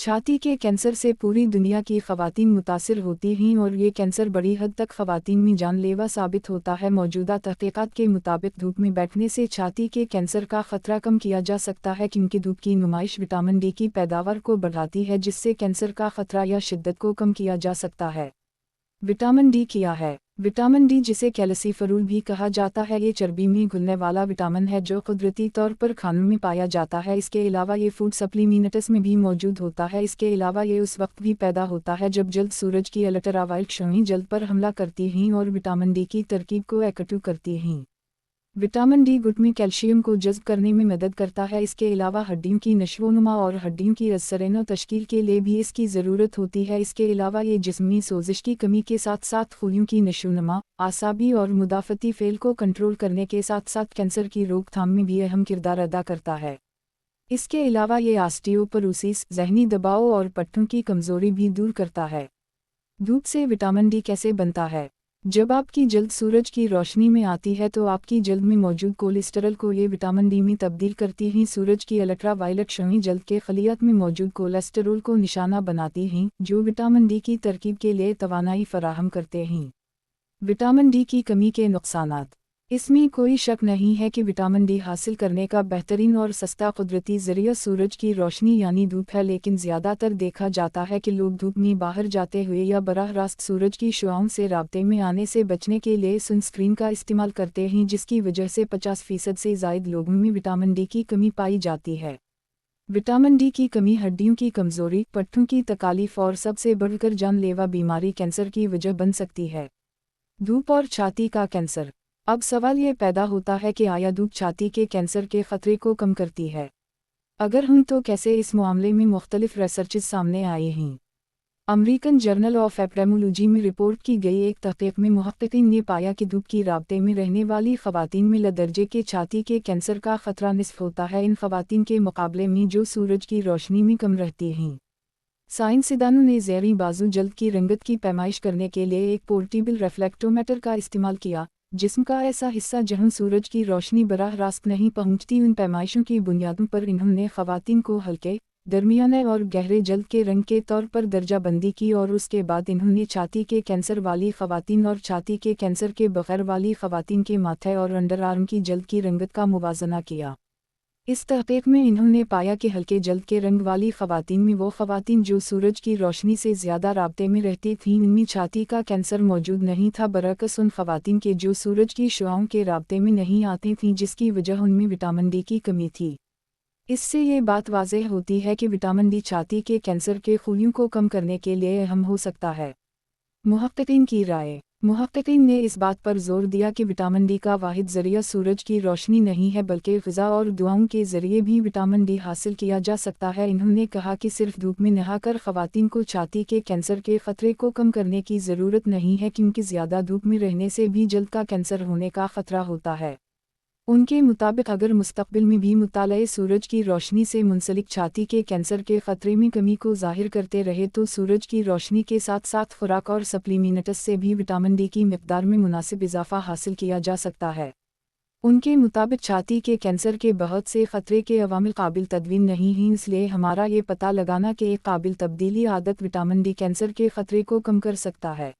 छाती के कैंसर से पूरी दुनिया की ख़वातीन मुतासिर होती हैं और ये कैंसर बड़ी हद तक ख़वातीन में जानलेवा साबित होता है। मौजूदा तहक़ीक़ात के मुताबिक धूप में बैठने से छाती के कैंसर का ख़तरा कम किया जा सकता है, क्योंकि धूप की नुमाइश विटामिन डी की पैदावार को बढ़ाती है, जिससे कैंसर का ख़तरा या शिद्दत को कम किया जा सकता है। विटामिन डी क्या है? विटामिन डी, जिसे कैल्सीफेरोल भी कहा जाता है, ये चर्बी में घुलने वाला विटामिन है जो कुदरती तौर पर खानों में पाया जाता है। इसके अलावा ये फूड सप्लीमेंट्स में भी मौजूद होता है। इसके अलावा ये उस वक्त भी पैदा होता है जब जल्द सूरज की अल्ट्रावायलेट किरणें जल्द पर हमला करती हैं और विटामिन डी की तरकीब को एक्टिव करती हैं। विटामिन डी गुट में कैल्शियम को जज़्ब करने में मदद करता है। इसके अलावा हड्डियों की नशोनुमा और हड्डियों की असरनो तश्कील के लिए भी इसकी ज़रूरत होती है। इसके अलावा ये जिस्मी सोजिश की कमी के साथ साथ खूलियों की नशोनुमा, आसाबी और मुदाफ़ती फ़ेल को कंट्रोल करने के साथ साथ कैंसर की रोकथाम में भी अहम किरदार अदा करता है। इसके अलावा ये ऑस्टियोपोरोसिस, ज़हनी दबाव और पट्टों की कमज़ोरी भी दूर करता है। धूप से विटामिन डी कैसे बनता है? जब आपकी जल्द सूरज की रोशनी में आती है तो आपकी जल्द में मौजूद कोलेस्टेरॉल को ये विटामिन डी में तब्दील करती हैं। सूरज की अल्ट्रावायलेट किरणें जल्द के खलियात में मौजूद कोलेस्टेरॉल को निशाना बनाती हैं, जो विटामिन डी की तरकीब के लिए तवानाई फराहम करते हैं। विटामिन डी की कमी के नुकसानात। इसमें कोई शक नहीं है कि विटामिन डी हासिल करने का बेहतरीन और सस्ता कुदरती ज़रिया सूरज की रोशनी यानी धूप है, लेकिन ज़्यादातर देखा जाता है कि लोग धूप में बाहर जाते हुए या बराह रास्त सूरज की शुआओं से राब्ते में आने से बचने के लिए सनस्क्रीन का इस्तेमाल करते हैं, जिसकी वजह से 50% से ज़ायद लोगों में विटामिन डी की कमी पाई जाती है। विटामिन डी की कमी हड्डियों की कमज़ोरी, पट्टों की तकालीफ और सबसे बढ़कर जानलेवा बीमारी कैंसर की वजह बन सकती है। धूप और छाती का कैंसर। अब सवाल ये पैदा होता है कि आया धूप छाती के कैंसर के ख़तरे को कम करती है? अगर हम तो कैसे? इस मामले में मुख्तलिफ रिसर्चेस सामने आए हैं। अमेरिकन जर्नल ऑफ एपिडेमियोलॉजी में रिपोर्ट की गई एक तहक़ीक़ में मुहक़्क़ीक़ीन ने पाया कि धूप की राब्ते में रहने वाली ख़वातीन में ल दर्जे के छाती के कैंसर का ख़तरा निस्फ़ होता है इन ख़वातीन के मुकाबले में जो सूरज की रोशनी में कम रहती हैं। साइंसदानों ने ज़ेरी बाजू जल्द की रंगत की पैमाइश करने के लिए एक पोर्टेबल रिफ्लेक्टोमीटर का इस्तेमाल किया, जिस्म का ऐसा हिस्सा जहां सूरज की रोशनी बराह रास्त नहीं पहुंचती। उन पैमाइशों की बुनियादों पर इन्होंने ख़वातीन को हल्के, दरमियाने और गहरे जल्द के रंग के तौर पर दर्जा बंदी की और उसके बाद इन्होंने छाती के कैंसर वाली ख़वातीन और छाती के कैंसर के बग़ैर वाली ख़वातीन के माथे और अंडर आर्म की जल्द की रंगत का मुवाज़ना किया। इस तहक़ीक़ में इन्होंने पाया कि हल्के जल्द के रंग वाली ख़वातीन में वो ख़वातीन जो सूरज की रोशनी से ज़्यादा राब्ते में रहती थीं, उनमें छाती का कैंसर मौजूद नहीं था, बरअक्स उन ख़वातीन के जो सूरज की शुआओं के राब्ते में नहीं आती थीं, जिसकी वजह उनमें विटामिन डी की कमी थी। इससे ये बात वाज़ेह होती है कि विटामिन डी छाती के कैंसर के खूलियों को कम करने के लिए अहम हो सकता है। मुहक़्क़ीक़ीन की राय। मुहक़्क़ीक़ीन ने इस बात पर जोर दिया कि विटामिन डी का वाहिद ज़रिया सूरज की रोशनी नहीं है, बल्कि ग़िज़ा और दुआओं के ज़रिए भी विटामिन डी हासिल किया जा सकता है। इन्होंने कहा कि सिर्फ धूप में नहाकर ख़वातीन को छाती के कैंसर के ख़तरे को कम करने की ज़रूरत नहीं है, क्योंकि ज़्यादा धूप में रहने से भी जल्द का कैंसर होने का ख़तरा होता है। उनके मुताबिक अगर मुस्तक़बिल में भी मुताले सूरज की रोशनी से मुंसलिक छाती के कैंसर के ख़तरे में कमी को ज़ाहिर करते रहे तो सूरज की रोशनी के साथ साथ खुराक और सप्लीमेंट्स से भी विटामिन डी की मिक़दार में मुनासिब इजाफ़ा हासिल किया जा सकता है। उनके मुताबिक छाती के कैंसर के बहुत से ख़तरे के अवामिल काबिल तदवीन नहीं हैं, इसलिए हमारा ये पता लगाना कि एक काबिल तब्दीली आदत विटामिन डी कैंसर के ख़तरे को कम कर सकता है।